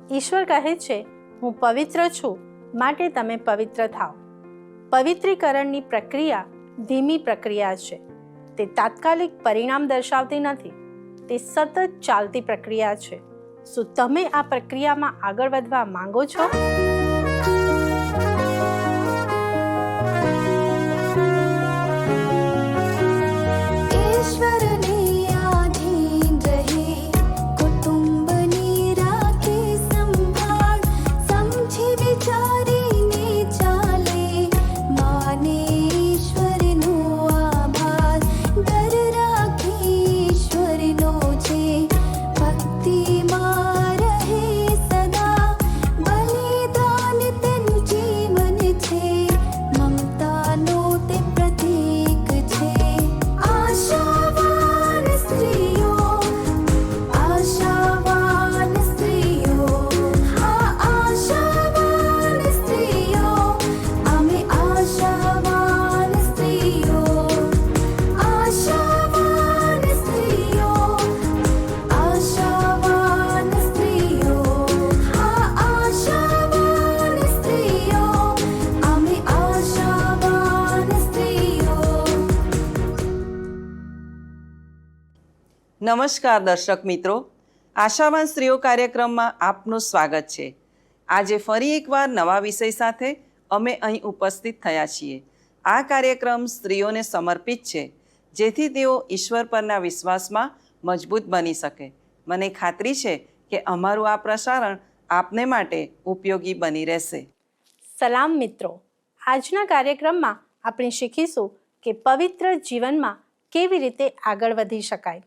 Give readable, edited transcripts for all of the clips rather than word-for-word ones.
ઈશ્વર કહે છે, હું પવિત્ર છું, માટે તમે પવિત્ર થાઓ. પવિત્રીકરણની પ્રક્રિયા ધીમી પ્રક્રિયા છે. તે તાત્કાલિક પરિણામ દર્શાવતી નથી. તે સતત ચાલતી પ્રક્રિયા છે. શું તમે આ પ્રક્રિયામાં આગળ વધવા માંગો છો? નમસ્કાર દર્શક મિત્રો, આશાવાન સ્ત્રીઓ કાર્યક્રમમાં આપનું સ્વાગત છે. આજે ફરી એકવાર નવા વિષય સાથે અમે અહીં ઉપસ્થિત થયા છીએ. આ કાર્યક્રમ સ્ત્રીઓને સમર્પિત છે, જેથી તેઓ ઈશ્વર પરના વિશ્વાસમાં મજબૂત બની શકે. મને ખાતરી છે કે અમારું આ પ્રસારણ આપને માટે ઉપયોગી બની રહેશે. સલામ મિત્રો, આજના કાર્યક્રમમાં આપણે શીખીશું કે પવિત્ર જીવનમાં કેવી રીતે આગળ વધી શકાય.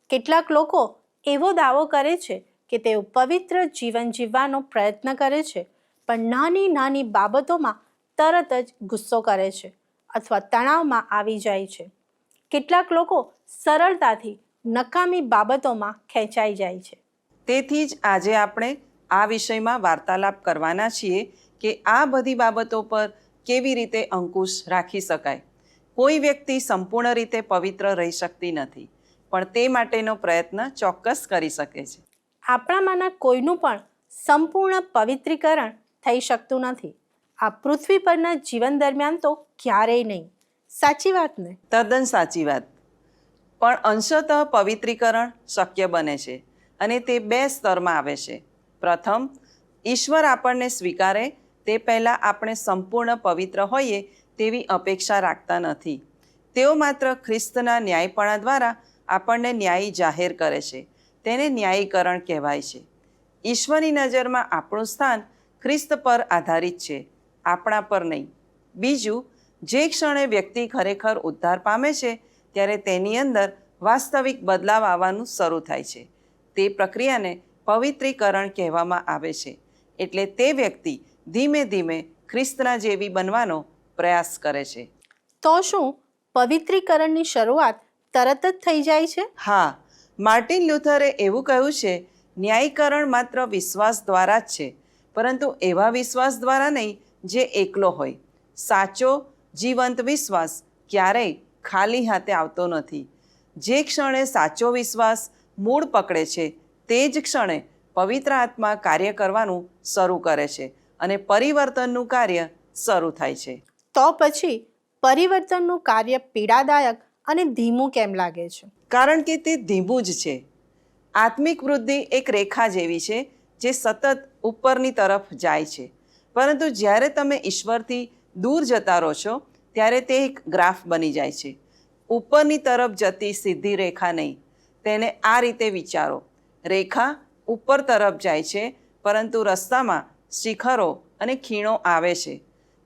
કેટલાક લોકો એવો દાવો કરે છે કે તેઓ પવિત્ર જીવન જીવવાનો પ્રયત્ન કરે છે, પણ નાની નાની બાબતોમાં તરત જ ગુસ્સો કરે છે અથવા તણાવમાં આવી જાય છે. કેટલાક લોકો સરળતાથી નકામી બાબતોમાં ખેંચાઈ જાય છે. તેથી જ આજે આપણે આ વિષયમાં વાર્તાલાપ કરવાના છીએ કે આ બધી બાબતો પર કેવી રીતે અંકુશ રાખી શકાય. કોઈ વ્યક્તિ સંપૂર્ણ રીતે પવિત્ર રહી શકતી નથી, પણ તે માટેનો પ્રયત્ન ચોક્કસ કરી શકે છે. આપણામાંના કોઈનું પણ સંપૂર્ણ પવિત્રીકરણ થઈ શકતું નથી. આ પૃથ્વી પરના જીવન દરમિયાન તો ક્યારેય નહીં. સાચી વાત ને? તદ્દન સાચી વાત. પણ અંશતઃ પવિત્રીકરણ શક્ય બને છે, અને તે 2 સ્તરમાં આવે છે. પ્રથમ, ઈશ્વર આપણને સ્વીકારે તે પહેલાં આપણે સંપૂર્ણ પવિત્ર હોઈએ તેવી અપેક્ષા રાખતા નથી. તેઓ માત્ર ખ્રિસ્તના ન્યાયપણા દ્વારા આપણને ન્યાયી જાહેર કરે છે. તેને ન્યાયીકરણ કહેવાય છે. ઈશ્વરની નજરમાં આપણું સ્થાન ખ્રિસ્ત પર આધારિત છે, આપણા પર નહીં. બીજું, જે ક્ષણે વ્યક્તિ ખરેખર ઉદ્ધાર પામે છે ત્યારે તેની અંદર વાસ્તવિક બદલાવ આવવાનું શરૂ થાય છે. તે પ્રક્રિયાને પવિત્રીકરણ કહેવામાં આવે છે. એટલે તે વ્યક્તિ ધીમે ધીમે ખ્રિસ્તના જેવી બનવાનો પ્રયાસ કરે છે. તો શું પવિત્રીકરણની શરૂઆત તરત જ થઈ જાય છે? હા, માર્ટિન લ્યુથરે એવું કહ્યું છે, ન્યાયીકરણ માત્ર વિશ્વાસ દ્વારા જ છે, પરંતુ એવા વિશ્વાસ દ્વારા નહીં જે એકલો હોય. સાચો જીવંત વિશ્વાસ ક્યારેય ખાલી હાથે આવતો નથી. જે ક્ષણે સાચો વિશ્વાસ મૂળ પકડે છે, તે જ ક્ષણે પવિત્ર આત્મા કાર્ય કરવાનું શરૂ કરે છે અને પરિવર્તનનું કાર્ય શરૂ થાય છે. તો પછી પરિવર્તનનું કાર્ય પીડાદાયક અને ધીમું કેમ લાગે છે? કારણ કે તે ધીમું જ છે. આત્મિક વૃદ્ધિ એક રેખા જેવી છે જે સતત ઉપરની તરફ જાય છે, પરંતુ જ્યારે તમે ઈશ્વરથી દૂર જતા રહો છો ત્યારે તે એક ગ્રાફ બની જાય છે. ઉપરની તરફ જતી સીધી રેખા નહીં. તેને આ રીતે વિચારો, રેખા ઉપર તરફ જાય છે, પરંતુ રસ્તામાં શિખરો અને ખીણો આવે છે.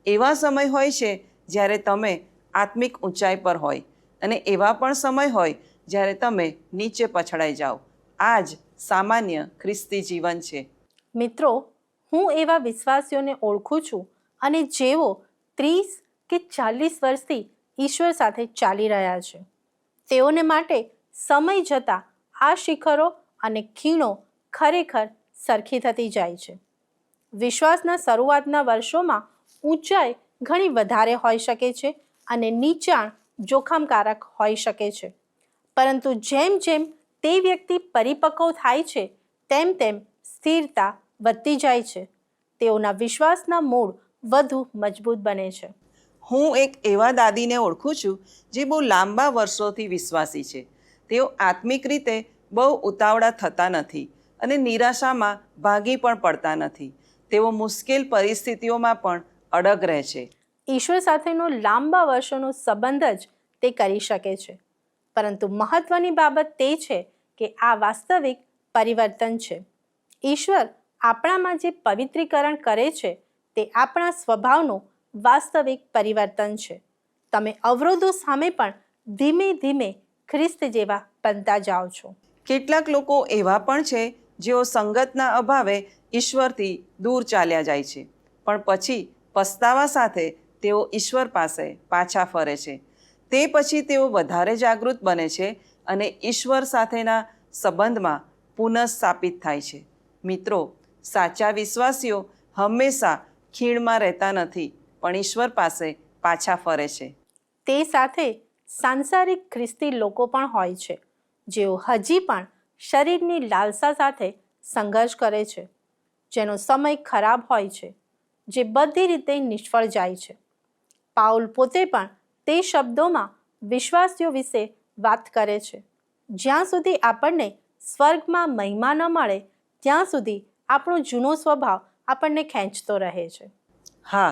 એવા સમય હોય છે જ્યારે તમે આત્મિક ઊંચાઈ પર હોય, અને એવા પણ સમય હોય જ્યારે તમે નીચે પછડાઈ જાઓ. આ જ સામાન્ય ખ્રિસ્તી જીવન છે. મિત્રો, હું એવા વિશ્વાસીઓને ઓળખું છું અને જેઓ 30 કે 40 વર્ષથી ઈશ્વર સાથે ચાલી રહ્યા છે. તેઓને માટે સમય જતાં આ શિખરો અને ખીણો ખરેખર સરખી થતી જાય છે. વિશ્વાસના શરૂઆતના વર્ષોમાં ઊંચાઈ ઘણી વધારે હોઈ શકે છે અને નીચાણ જોખમકારક હોઈ શકે છે, પરંતુ જેમ જેમ તે વ્યક્તિ પરિપક્વ થાય છે તેમ તેમ સ્થિરતા વધતી જાય છે, તેઓના વિશ્વાસના મૂળ વધુ મજબૂત બને છે. હું એક એવા દાદીને ઓળખું છું જે બહુ લાંબા વર્ષોથી વિશ્વાસી છે. તેઓ આત્મિક રીતે બહુ ઉતાવળા થતા નથી અને નિરાશામાં ભાગી પણ પડતા નથી. તેઓ મુશ્કેલ પરિસ્થિતિઓમાં પણ અડગ રહે છે. ઈશ્વર સાથેનો લાંબા વર્ષોનો સંબંધ જ તે કરી શકે છે. પરંતુ મહત્વની બાબત તે છે કે આ વાસ્તવિક પરિવર્તન છે. ઈશ્વર આપણામાં જે પવિત્રીકરણ કરે છે તે આપણા સ્વભાવનું વાસ્તવિક પરિવર્તન છે. તમે અવરોધો સામે પણ ધીમે ધીમે ખ્રિસ્ત જેવા બનતા જાઓ છો. કેટલાક લોકો એવા પણ છે જેઓ સંગતના અભાવે ઈશ્વરથી દૂર ચાલ્યા જાય છે, પણ પછી પસ્તાવા સાથે તેઓ ઈશ્વર પાસે પાછા ફરે છે. તે પછી તેઓ વધારે જાગૃત બને છે અને ઈશ્વર સાથેના સંબંધમાં પુનઃસ્થાપિત થાય છે. મિત્રો, સાચા વિશ્વાસીઓ હંમેશા ખીણમાં રહેતા નથી, પણ ઈશ્વર પાસે પાછા ફરે છે. તે સાથે સાંસારિક ખ્રિસ્તી લોકો પણ હોય છે, જેઓ હજી પણ શરીરની લાલસા સાથે સંઘર્ષ કરે છે, જેનો સમય ખરાબ હોય છે, જે બધી રીતે નિષ્ફળ જાય છે. પાઉલ પોતે પણ તે શબ્દોમાં વિશ્વાસીઓ વિશે વાત કરે છે. જ્યાં સુધી આપણને સ્વર્ગમાં મહિમા ન મળે ત્યાં સુધી આપણો જૂનો સ્વભાવ આપણને ખેંચતો રહે છે. હા,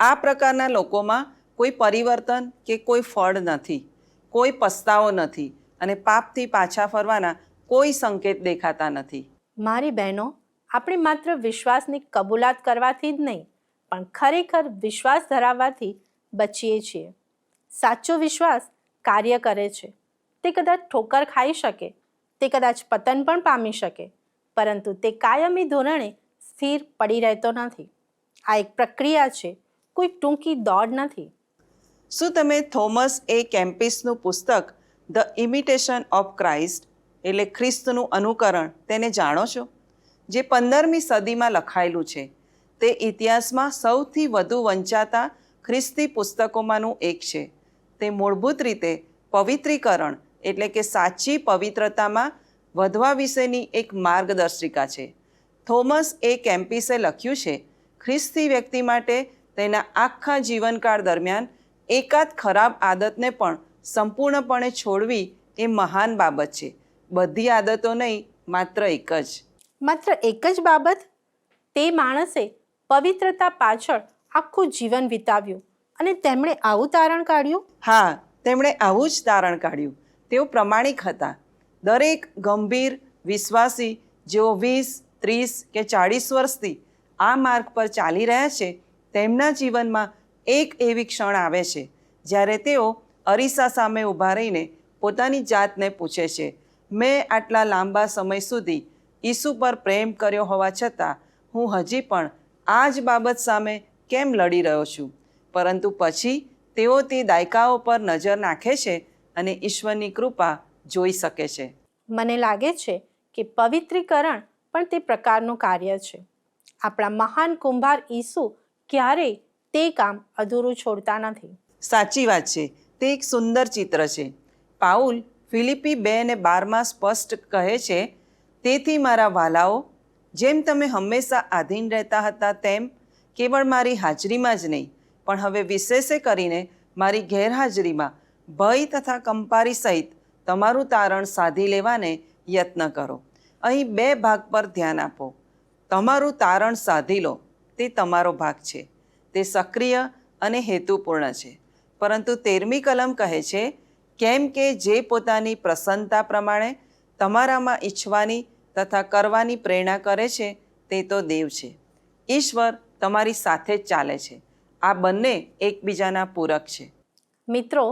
આ પ્રકારના લોકોમાં કોઈ પરિવર્તન કે કોઈ ફળ નથી, કોઈ પસ્તાવો નથી અને પાપથી પાછા ફરવાના કોઈ સંકેત દેખાતા નથી. મારી બહેનો, આપણે માત્ર વિશ્વાસની કબૂલાત કરવાથી જ નહીં, પણ ખરેખર વિશ્વાસ ધરાવવાથી બચીએ છીએ. સાચો વિશ્વાસ કાર્ય કરે છે. તે કદાચ ઠોકર ખાઈ શકે, તે કદાચ પતન પણ પામી શકે, પરંતુ તે કાયમી ધોરણે સ્થિર પડી રહેતો નથી. આ એક પ્રક્રિયા છે, કોઈ ટૂંકી દોડ નથી. શું તમે થોમસ એ કેમ્પિસનું પુસ્તક ધ ઇમિટેશન ઓફ ક્રાઇસ્ટ એટલે ખ્રિસ્તનું અનુકરણ તેને જાણો છો? જે 15મી સદીમાં લખાયેલું છે. તે ઇતિહાસમાં સૌથી વધુ વંચાતા ખ્રિસ્તી પુસ્તકોમાંનું એક છે. તે મૂળભૂત રીતે પવિત્રીકરણ એટલે કે સાચી પવિત્રતામાં વધવા વિશેની એક માર્ગદર્શિકા છે. થોમસ એ કેમ્પિસે લખ્યું છે, ખ્રિસ્તી વ્યક્તિ માટે તેના આખા જીવનકાળ દરમિયાન એકાદ ખરાબ આદતને પણ સંપૂર્ણપણે છોડવી એ મહાન બાબત છે. બધી આદતો નહીં, માત્ર એક જ. માત્ર એક જ બાબત? તે માણસે પવિત્રતા પાછળ આખું જીવન વિતાવ્યું અને તેમણે આવું તારણ કાઢ્યું? હા, તેમણે આવું જ તારણ કાઢ્યું. તેઓ પ્રમાણિક હતા. દરેક ગંભીર વિશ્વાસી જેઓ 20, 30 કે 40 વર્ષથી આ માર્ગ પર ચાલી રહ્યા છે, તેમના જીવનમાં એક એવી ક્ષણ આવે છે જ્યારે તેઓ અરીસા સામે ઊભા રહીને પોતાની જાતને પૂછે છે, મેં આટલા લાંબા સમય સુધી ઈસુ પર પ્રેમ કર્યો હોવા છતાં હું હજી પણ આ જ બાબત સામે કેમ લડી રહ્યો છું? પરંતુ પછી તેઓ તે દાયકાઓ પર નજર નાખે છે અને ઈશ્વરની કૃપા જોઈ શકે છે. મને લાગે છે કે પવિત્રીકરણ પણ તે પ્રકારનું કાર્ય છે. આપણા મહાન કુંભાર ઈસુ ક્યારેય તે કામ અધૂરું છોડતા નથી. સાચી વાત છે. તે એક સુંદર ચિત્ર છે. પાઉલ ફિલિપી 2:12 સ્પષ્ટ કહે છે, તેથી મારા વાલાઓ, જેમ તમે હંમેશા આધીન રહેતા હતા તેમ કેવળ મારી હાજરીમાં જ નહીં, પણ હવે વિશેષે કરીને મારી ગેરહાજરીમાં ભય તથા કંપારી સહિત તમારું તારણ સાધી લેવાને યત્ન કરો. અહીં 2 ભાગ પર ધ્યાન આપો. તમારું તારણ સાધી લો, તે તમારો ભાગ છે. તે સક્રિય અને હેતુપૂર્ણ છે. પરંતુ 13મી કલમ કહે છે, કેમ કે જે પોતાની પ્રસન્નતા પ્રમાણે તમારામાં ઈચ્છવાની તથા કરવાની પ્રેરણા કરે છે તે તો દેવ છે. ઈશ્વર તમારી સાથે જ ચાલે છે. આ બંને એકબીજાના પૂરક છે. મિત્રો,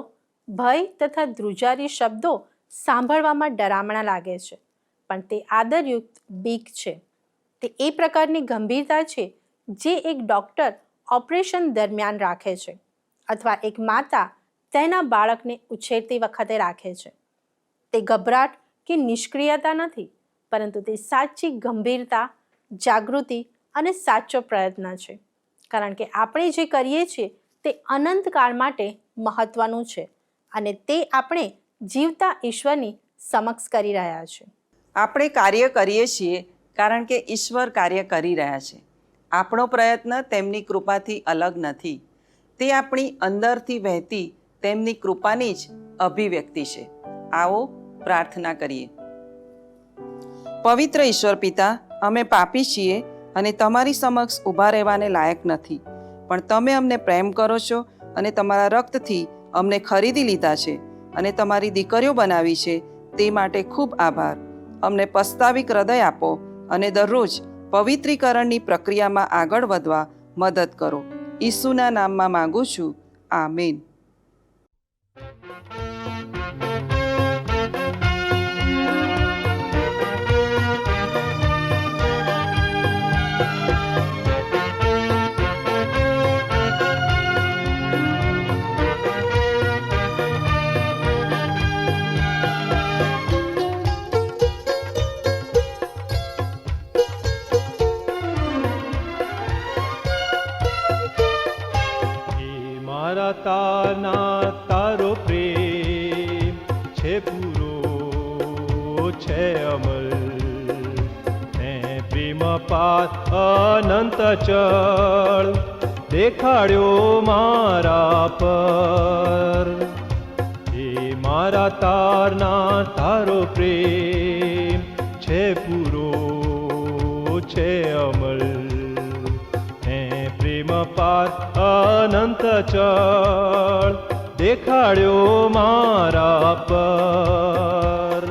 ભય તથા ધ્રુજારી શબ્દો સાંભળવામાં ડરામણા લાગે છે, પણ તે આદરયુક્ત બીક છે. તે એ પ્રકારની ગંભીરતા છે જે એક ડૉક્ટર ઓપરેશન દરમિયાન રાખે છે અથવા એક માતા તેના બાળકને ઉછેરતી વખતે રાખે છે. તે ગભરાટ કે નિષ્ક્રિયતા નથી, પરંતુ તે સાચી ગંભીરતા, જાગૃતિ અને સાચો પ્રયત્ન છે. કારણ કે આપણે જે કરીએ છીએ તે અનંતકાળ માટે મહત્વનું છે અને તે આપણે જીવતા ઈશ્વરની સમક્ષ કરી રહ્યા છે. આપણે કાર્ય કરીએ છીએ કારણ કે ઈશ્વર કાર્ય કરી રહ્યા છે. આપણો પ્રયત્ન તેમની કૃપાથી અલગ નથી. તે આપણી અંદરથી વહેતી તેમની કૃપાની જ અભિવ્યક્તિ છે. આવો પ્રાર્થના કરીએ. પવિત્ર ઈશ્વર પિતા, અમે પાપી છીએ અને તમારી સમક્ષ ઊભા રહેવાને લાયક નથી, પણ તમે અમને પ્રેમ કરો છો અને તમારા રક્તથી અમને ખરીદી લીધા છે અને તમારી દીકરીઓ બનાવી છે. તે માટે ખૂબ આભાર. અમને પસ્તાવિક હૃદય આપો અને દરરોજ પવિત્રીકરણની પ્રક્રિયામાં આગળ વધવા મદદ કરો. ઈસુના નામમાં માંગુ છું. આમીન. મારા તારના તારો પ્રેમ છે પૂરો છે અમલ, ને પ્રેમ પાથ અનંત ચળ દેખાડ્યો મારા પર. એ મારા તારના તારો પ્રેમ છે પૂરો છે અમલ, પ્રેમ પાથ અનંત ચળ દેખાડ્યો મારા પર.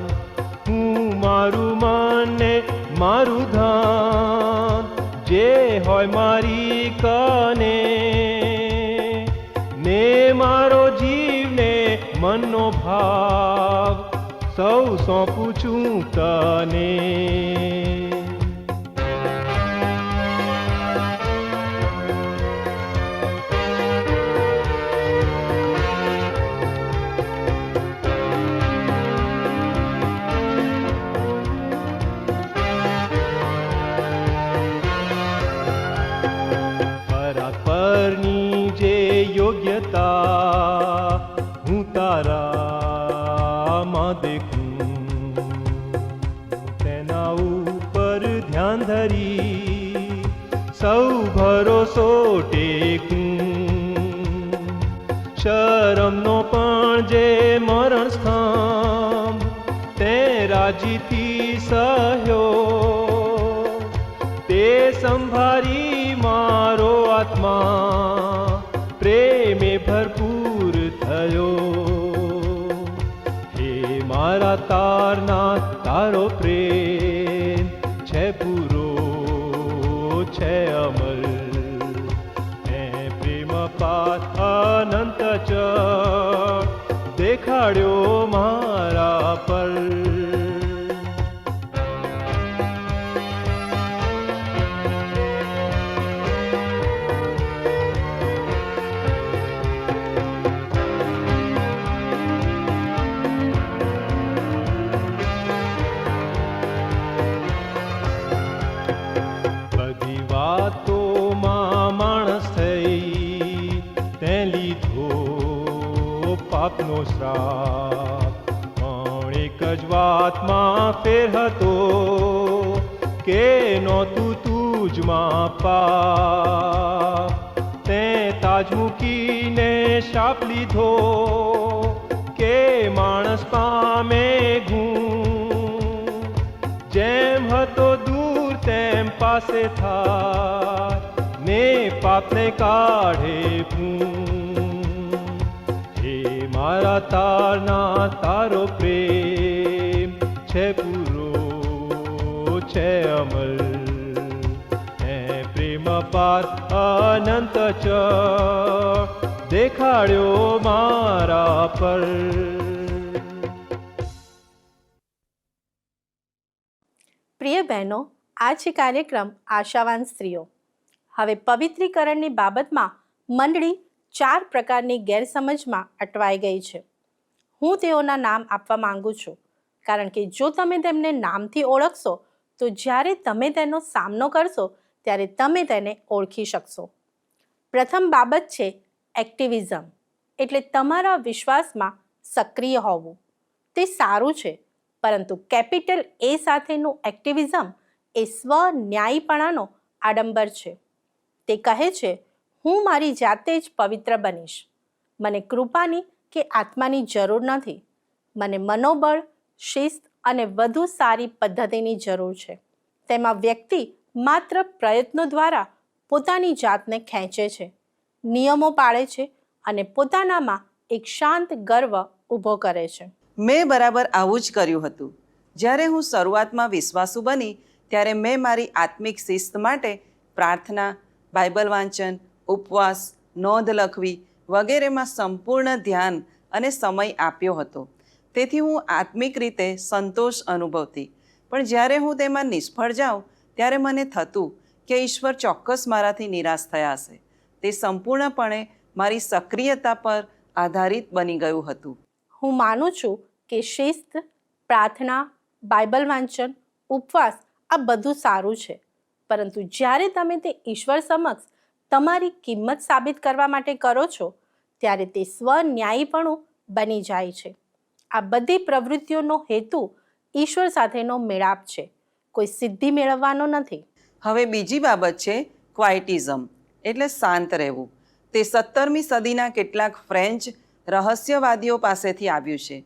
હું મારું મન ને મારું ધન જે હોય મારી કને, ને મારો જીવ ને મનનો ભાવ સૌ સોંપું છું તને. પરની જે યોગ્યતા હું તારામાં દેખું, તેના ઉપર ધ્યાન ધરી સૌ ભરોસો ટેકું. શરમનો પણ જે મરણ સ્તંભ તે રાજીથી સહ્યો, તે સંભારી મારો આત્મા પ્રેમે ભરપૂર થયો. હે મારા તારના તારો પ્રેમ છે પૂરો છે અમલ, હે પ્રેમ પાથ અનંત ચળ દેખાડ્યો મારા પર. પાપનો શ્રાપ પણ એક જ વાતમાં ફેર હતો કે નહોતું તુજમાં પાપ. તે તાજ મૂકીને શાપ લીધો કે માણસ પામે ગુણ. જેમ હતો દૂર તેમ પાસે થાય ને પાપને કાઢે પૂં. મારા તારના તારો પ્રેમ છે પૂરો છે અમલ, હે પ્રેમ પાથ અનંત ચળ દેખાડ્યો મારા પર. પ્રિય બહેનો, આ છે કાર્યક્રમ આશાવાન સ્ત્રીઓ. હવે પવિત્રીકરણની બાબતમાં મંડળી 4 પ્રકારની ગેરસમજમાં અટવાઈ ગઈ છે. હું તેઓના નામ આપવા માંગુ છું, કારણ કે જો તમે તેમને નામથી ઓળખશો તો જ્યારે તમે તેનો સામનો કરશો ત્યારે તમે તેને ઓળખી શકશો. પ્રથમ બાબત છે એક્ટિવિઝમ, એટલે તમારા વિશ્વાસમાં સક્રિય હોવું. તે સારું છે, પરંતુ કેપિટલ એ સાથેનું એક્ટિવિઝમ એ સ્વન્યાયીપણાનો આડંબર છે. તે કહે છે, હું મારી જાતે જ પવિત્ર બનીશ. મને કૃપાની કે આત્માની જરૂર નથી. મને મનોબળ, શિસ્ત અને વધુ સારી પદ્ધતિની જરૂર છે. તેમાં વ્યક્તિ માત્ર પ્રયત્નો દ્વારા પોતાની જાતને ખેંચે છે, નિયમો પાળે છે અને પોતાનામાં એક શાંત ગર્વ ઊભો કરે છે. મેં બરાબર આવું જ કર્યું હતું. જ્યારે હું શરૂઆતમાં વિશ્વાસુ બની ત્યારે મેં મારી આત્મિક શિસ્ત માટે પ્રાર્થના, બાઇબલ વાંચન, ઉપવાસ, નોંધ લખવી વગેરેમાં સંપૂર્ણ ધ્યાન અને સમય આપ્યો હતો. તેથી હું આત્મિક રીતે સંતોષ અનુભવતી. પણ જ્યારે હું તેમાં નિષ્ફળ જાઉં ત્યારે મને થતું કે ઈશ્વર ચોક્કસ મારાથી નિરાશ થયા હશે. તે સંપૂર્ણપણે મારી સક્રિયતા પર આધારિત બની ગયું હતું. હું માનું છું કે શિસ્ત, પ્રાર્થના, બાઇબલ વાંચન, ઉપવાસ આ બધું સારું છે. પરંતુ જ્યારે તમે તે ઈશ્વર સમક્ષ તમારી કિંમત સાબિત કરવા માટે કરો છો ત્યારે તે સ્વન્યાયીપણું બની જાય છે. આ બધી પ્રવૃત્તિઓનો હેતુ ઈશ્વર સાથેનો મેળાપ છે, કોઈ સિદ્ધિ મેળવવાનો નથી. હવે બીજી બાબત છે ક્વાઇટિઝમ, એટલે શાંત રહેવું. તે 17મી સદીના કેટલાક ફ્રેન્ચ રહસ્યવાદીઓ પાસેથી આવ્યું છે.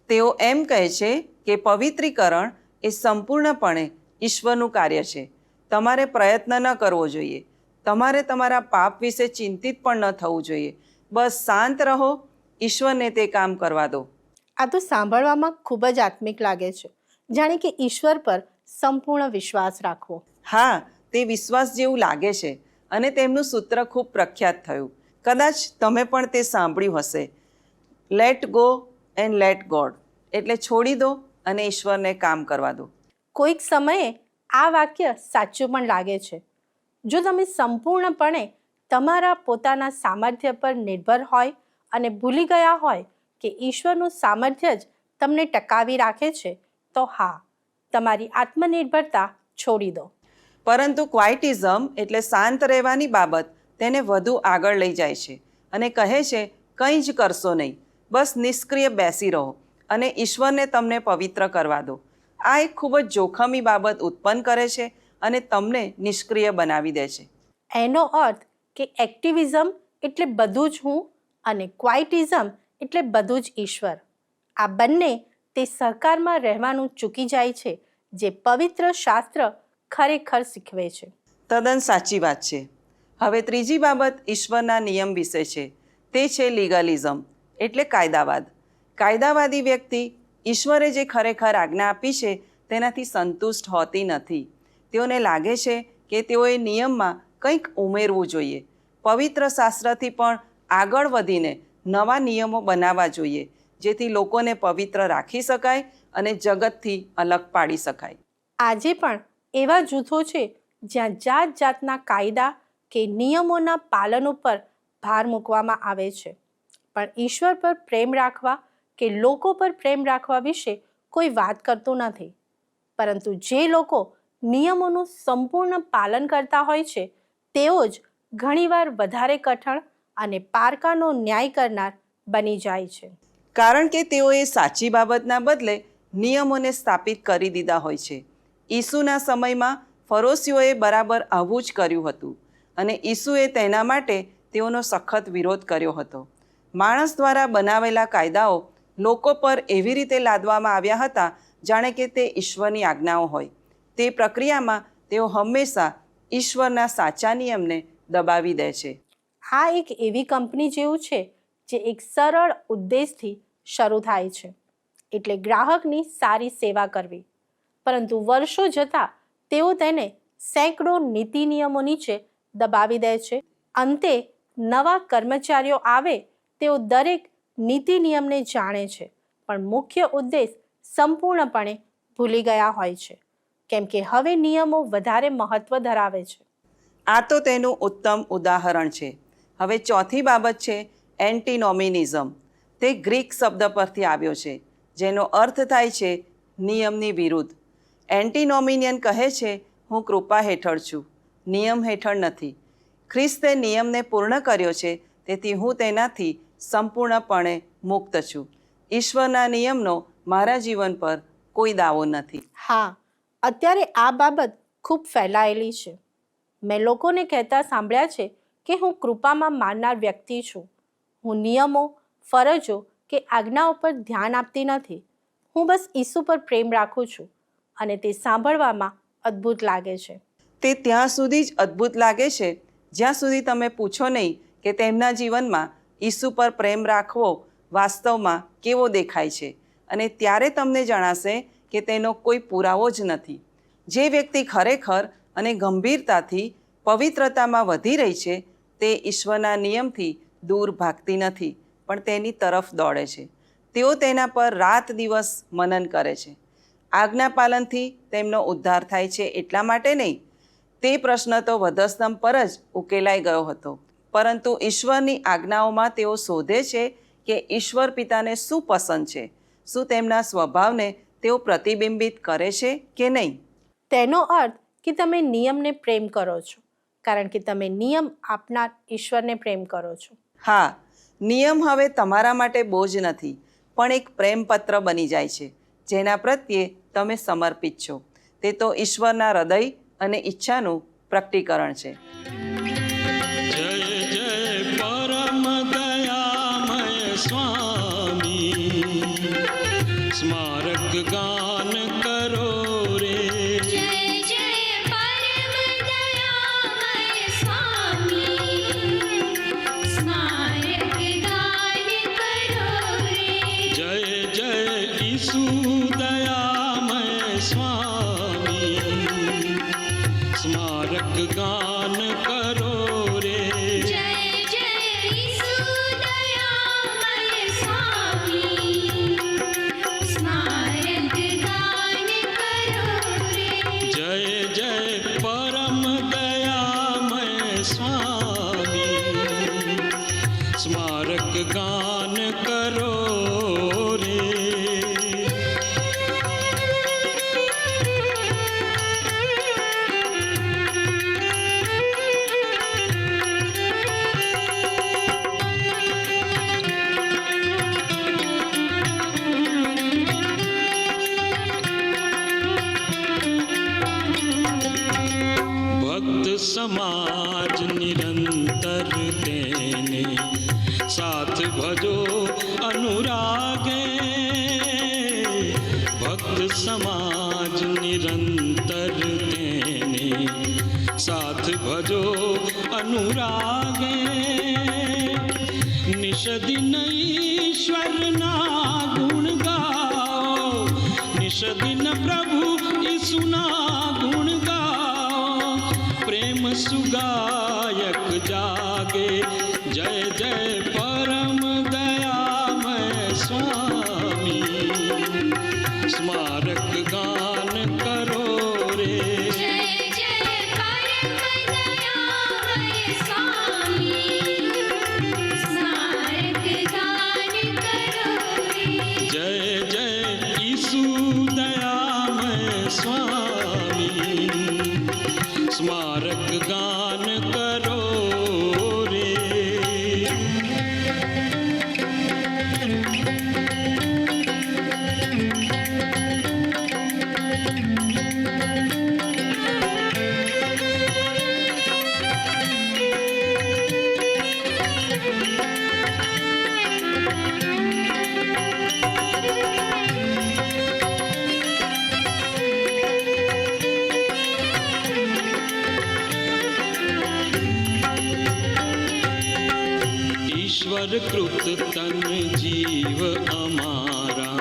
તેઓ એમ કહે છે કે પવિત્રીકરણ એ સંપૂર્ણપણે ઈશ્વરનું કાર્ય છે. તમારે પ્રયત્ન ન કરવો જોઈએ. તમારે તમારા પાપ વિશે ચિંતિત પણ ન થવું જોઈએ. બસ શાંત રહો, ઈશ્વરને તે કામ કરવા દો. આ તો સાંભળવામાં ખૂબ જ આત્મિક લાગે છે, જાણે કે ઈશ્વર પર સંપૂર્ણ વિશ્વાસ રાખવો. હા, તે વિશ્વાસ જેવું લાગે છે અને તેમનું સૂત્ર ખૂબ પ્રખ્યાત થયું. કદાચ તમે પણ તે સાંભળ્યું હશે, let go and let God, એટલે છોડી દો અને ઈશ્વરને કામ કરવા દો. કોઈક સમયે આ વાક્ય સાચું પણ લાગે છે. જો તમે સંપૂર્ણપણે તમારા પોતાના સામર્થ્ય પર નિર્ભર હોય અને ભૂલી ગયા હોય કે ઈશ્વરનું સામર્થ્ય જ તમને ટકાવી રાખે છે, તો હા, તમારી આત્મનિર્ભરતા છોડી દો. પરંતુ ક્વાઇટિઝમ એટલે શાંત રહેવાની બાબત તેને વધુ આગળ લઈ જાય છે અને કહે છે કંઈ જ કરશો નહીં, બસ નિષ્ક્રિય બેસી રહો અને ઈશ્વરને તમને પવિત્ર કરવા દો. આ એક ખૂબ જ જોખમી બાબત ઉત્પન્ન કરે છે અને તમને નિષ્ક્રિય બનાવી દે છે. એનો અર્થ કે એક્ટિવિઝમ એટલે બધું જ હું અને ક્વાઇટિઝમ એટલે બધું જ ઈશ્વર. આ બંને તે સહકારમાં રહેવાનું ચૂકી જાય છે જે પવિત્ર શાસ્ત્ર ખરેખર શીખવે છે. તદ્દન સાચી વાત છે. હવે ત્રીજી બાબત ઈશ્વરના નિયમ વિશે છે. તે છે લીગલિઝમ એટલે કાયદાવાદ. કાયદાવાદી વ્યક્તિ ઈશ્વરે જે ખરેખર આજ્ઞા આપી છે તેનાથી સંતુષ્ટ હોતી નથી. તેઓને લાગે છે કે તેઓએ નિયમમાં કંઈક ઉમેરવું જોઈએ. પવિત્ર શાસ્ત્રથી પણ આગળ વધીને નવા નિયમો બનાવવા જોઈએ જેથી લોકોને પવિત્ર રાખી શકાય અને જગતથી અલગ પાડી શકાય. આજે પણ એવા જૂથો છે જ્યાં જાત જાતના કાયદા કે નિયમોના પાલન ઉપર ભાર મૂકવામાં આવે છે, પણ ઈશ્વર પર પ્રેમ રાખવા કે લોકો પર પ્રેમ રાખવા વિશે કોઈ વાત કરતું નથી. પરંતુ જે લોકો નિયમોનું સંપૂર્ણ પાલન કરતા હોય છે તેઓ જ ઘણીવાર વધારે કઠણ અને પારકાનો ન્યાય કરનાર બની જાય છે. કારણ કે તેઓએ સાચી બાબતના બદલે નિયમોને સ્થાપિત કરી દીધા હોય છે. ઈસુના સમયમાં ફરોશીઓએ બરાબર આવું જ કર્યું હતું અને ઈસુએ તેના માટે તેઓનો સખત વિરોધ કર્યો હતો. માણસ દ્વારા બનાવેલા કાયદાઓ લોકો પર એવી રીતે લાદવામાં આવ્યા હતા જાણે કે તે ઈશ્વરની આજ્ઞાઓ હોય. તે પ્રક્રિયામાં તેઓ હંમેશા ઈશ્વરના સાચા નિયમને દબાવી દે છે. આ એક એવી કંપની જેવું છે જે એક સરળ ઉદ્દેશથી શરૂ થાય છે, એટલે ગ્રાહકની સારી સેવા કરવી. પરંતુ વર્ષો જતાં તેઓ તેને સેંકડો નીતિ નિયમો નીચે દબાવી દે છે. અંતે નવા કર્મચારીઓ આવે તેઓ દરેક નીતિ નિયમને જાણે છે પણ મુખ્ય ઉદ્દેશ સંપૂર્ણપણે ભૂલી ગયા હોય છે, કેમ કે હવે નિયમો વધારે મહત્વ ધરાવે છે. આ તો તેનું ઉત્તમ ઉદાહરણ છે. હવે ચોથી બાબત છે એન્ટિનોમિનિઝમ. તે ગ્રીક શબ્દ પરથી આવ્યો છે જેનો અર્થ થાય છે નિયમની વિરુદ્ધ. એન્ટિનોમિનિયન કહે છે હું કૃપા હેઠળ છું, નિયમ હેઠળ નથી. ખ્રિસ્તે નિયમને પૂર્ણ કર્યો છે તેથી હું તેનાથી સંપૂર્ણપણે મુક્ત છું. ઈશ્વરના નિયમનો મારા જીવન પર કોઈ દાવો નથી. હા, અત્યારે આ બાબત ખૂબ ફેલાયેલી છે. મેં લોકોને કહેતા સાંભળ્યા છે કે હું કૃપામાં માનનાર વ્યક્તિ છું. હું નિયમો, ફરજો કે આજ્ઞાઓ પર ધ્યાન આપતી નથી. હું બસ ઈસુ પર પ્રેમ રાખું છું અને તે સાંભળવામાં અદ્ભુત લાગે છે. તે ત્યાં સુધી જ અદ્ભુત લાગે છે જ્યાં સુધી તમે પૂછો નહીં કે તેમના જીવનમાં ઈસુ પર પ્રેમ રાખવો વાસ્તવમાં કેવો દેખાય છે, અને ત્યારે તમને જણાશે કે તેનો કોઈ પુરાવો જ નથી. જે વ્યક્તિ ખરેખર અને ગંભીરતાથી પવિત્રતામાં વધી રહી છે તે ઈશ્વરના નિયમથી દૂર ભાગતી નથી, પણ તેની તરફ દોડે છે. તેઓ તેના પર રાત દિવસ મનન કરે છે. આજ્ઞાપાલનથી તેમનો ઉદ્ધાર થાય છે એટલા માટે નહીં. તે પ્રશ્ન તો વધસ્તંભ પર જ ઉકેલાઈ ગયો હતો, પરંતુ ઈશ્વરની આજ્ઞાઓમાં તેઓ શોધે છે કે ઈશ્વર પિતાને શું પસંદ છે, શું તેમના સ્વભાવને તેઓ પ્રતિબિંબિત કરે છે કે નહીં. તેનો અર્થ કે તમે નિયમને પ્રેમ કરો છો, કારણ કે તમે નિયમ આપનાર ઈશ્વરને પ્રેમ કરો છો. હા, નિયમ હવે તમારા માટે બોજ નથી, પણ એક પ્રેમપત્ર બની જાય છે જેના પ્રત્યે તમે સમર્પિત છો. તે તો ઈશ્વરના હૃદય અને ઈચ્છાનું પ્રકટીકરણ છે. જય જય પરમ દયામય સ્વામી, સ્મારક ગાન કરો રે. જય જય પરમ દયામય સ્વામી, સ્મારક ગાન કરો રે. જય જય ઈસુ દયામય સ્વામી, સ્મારક ગાન કરો રે. જય જય ઈસુ દયામય સ્વામી, સ્મારક ગાન કરો રે. જય જય પરમ દયામય સ્વામી, સ્મારક ગાન કરો રે. ભક્ત સમાજ નિરંતર તેને સાથ ભજો અનુરાગે. ભક્ત સમાજ નિરંતર તેને સાથ ભજો અનુરાગે. નિષદિન ઈશ્વરના ગુણ ગાઓ, નિષદિન પ્રભુ ઈસુના ગુણ ગાઓ. પ્રેમ સુગાયક જાગે. જય જય પરમ દયામય સ્વામી, સ્મારક ગાન કરો રે. જય જય પરમ દયામય સ્વામી, સ્મારક ગાન કરો રે. જય જય ઈસુ દયામય સ્વામી, સ્મારક ગાન કરો રે. ईश्वर कृत तन जीव अमारा,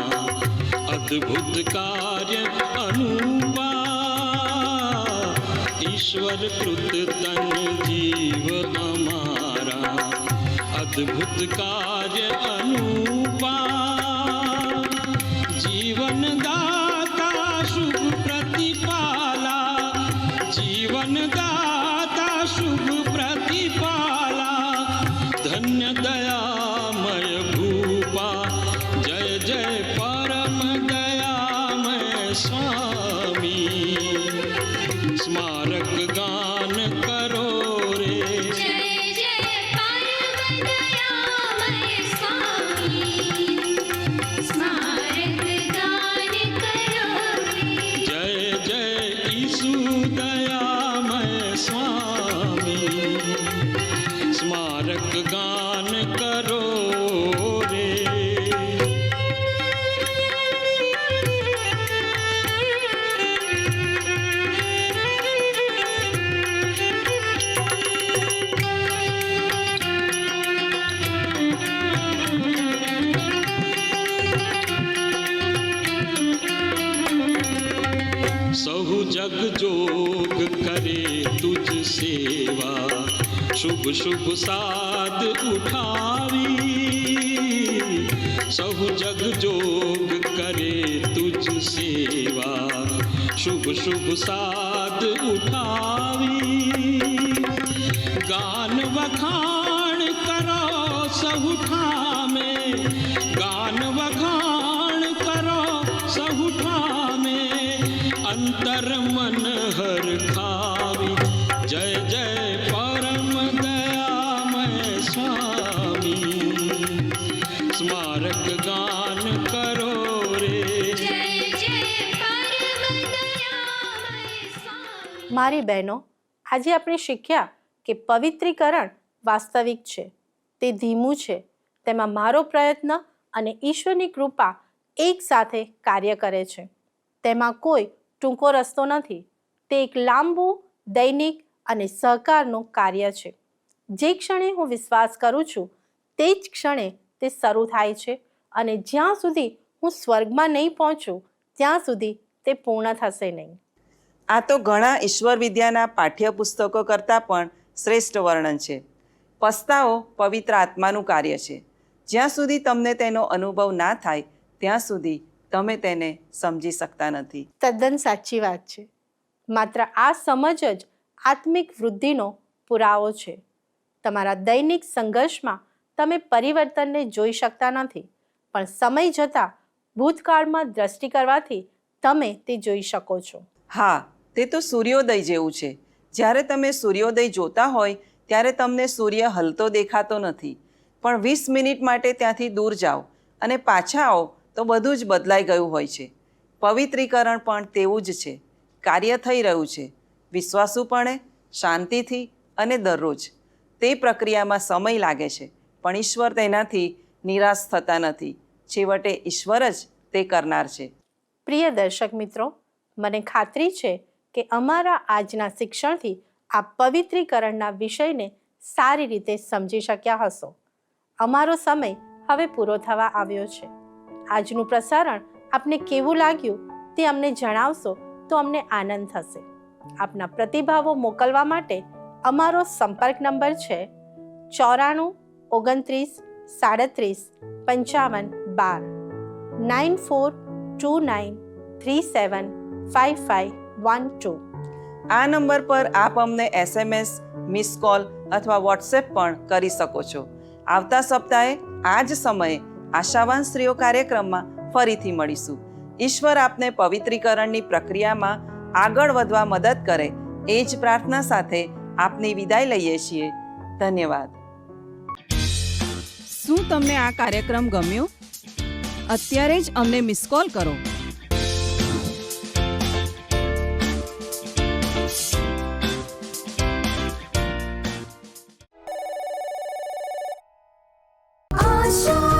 अद्भुत कार्य अनुपा. ईश्वर कृत तन जीव अमारा, अद्भुत कार्य अनुपा. जीवन दाता शुभ प्रतिपाला, जीवन दाता शुभ प्रतिपाला. धन्य दयामय भूपा. जय जय परम दयामय स्वामी, स्मारक गान કરો રે. જય જય પરમ દયામય સ્વામી, સ્મારક ગાન કરો રે. જય જય ઈસુ દયા स्मारक गान करो रे। सहु जग जोग करे तुझ सेवा, शुभ शुभ साध उठावी। सहु जग जोग करे तुझ सेवा, शुभ शुभ साध उठावी। गान वखाण करो सहु ठामे, गान वखाण करो सहु ठामे। अंतर मन हर खावी, जय जय परम दयामय स्वामी। स्मारक गान करो रे। जय जय परम दयामय स्वामी। મારી બહેનો, આજે આપણે શીખ્યા કે પવિત્રીકરણ વાસ્તવિક છે, તે ધીમું છે, તેમાં મારો પ્રયત્ન અને ઈશ્વરની કૃપા એકસાથે કાર્ય કરે છે. તેમાં કોઈ ટૂંકો રસ્તો નથી. તે એક લાંબુ, દૈનિક અને સહકારનું કાર્ય છે. જે ક્ષણે હું વિશ્વાસ કરું છું તે જ ક્ષણે તે શરૂ થાય છે અને જ્યાં સુધી હું સ્વર્ગમાં નહીં પહોંચું ત્યાં સુધી તે પૂર્ણ થશે નહીં. આ તો ઘણા ઈશ્વર વિદ્યાના પાઠ્યપુસ્તકો કરતાં પણ શ્રેષ્ઠ વર્ણન છે. પસ્તાવો પવિત્ર આત્માનું કાર્ય છે. જ્યાં સુધી તમને તેનો અનુભવ ના થાય ત્યાં સુધી તમે તેને સમજી શકતા નથી. તદ્દન સાચી વાત છે. માત્ર આ સમજ જ આત્મિક વૃદ્ધિનો પુરાવો છે. તમારા દૈનિક સંઘર્ષમાં તમે પરિવર્તનને જોઈ શકતા નથી, પણ સમય જતાં ભૂતકાળમાં દ્રષ્ટિ કરવાથી તમે તે જોઈ શકો છો. હા, તે તો સૂર્યોદય જેવું છે. જ્યારે તમે સૂર્યોદય જોતા હોય ત્યારે તમને સૂર્ય હલતો દેખાતો નથી, પણ 20 મિનિટ માટે ત્યાંથી દૂર જાઓ અને પાછા આવો તો બધું જ બદલાઈ ગયું હોય છે. પવિત્રીકરણ પણ તેવું જ છે. કાર્ય થઈ રહ્યું છે, વિશ્વાસુપણે, શાંતિથી અને દરરોજ. તે પ્રક્રિયામાં સમય લાગે છે, પણ ઈશ્વર તેનાથી નિરાશ થતા નથી. છેવટે ઈશ્વર જ તે કરનાર છે. પ્રિય દર્શક મિત્રો, મને ખાતરી છે કે અમારા આજના શિક્ષણથી આ પવિત્રીકરણના વિષયને સારી રીતે સમજી શક્યા હશો. અમારો સમય હવે પૂરો થવા આવ્યો છે. આજનું પ્રસારણ આપને કેવું લાગ્યું તે અમને જણાવશો તો અમને આનંદ થશે. આપના પ્રતિભાવો મોકલવા માટે અમારો સંપર્ક નંબર છે 94 29 37 55 12 9429375512. આ નંબર પર આપ અમને SMS, મિસ કોલ અથવા વોટ્સએપ પણ કરી શકો છો. આવતા સપ્તાહે આ જ સમયે આશાવાન સ્ત્રીઓ કાર્યક્રમમાં ફરીથી મળીશું. ઈશ્વર આપને પવિત્રીકરણની પ્રક્રિયામાં આગળ વધવા મદદ કરે એ જ પ્રાર્થના સાથે આપની વિદાય લઈએ છીએ. ધન્યવાદ. શું તમને આ કાર્યક્રમ ગમ્યો? અત્યારે જ અમને મિસ કોલ કરો. आशा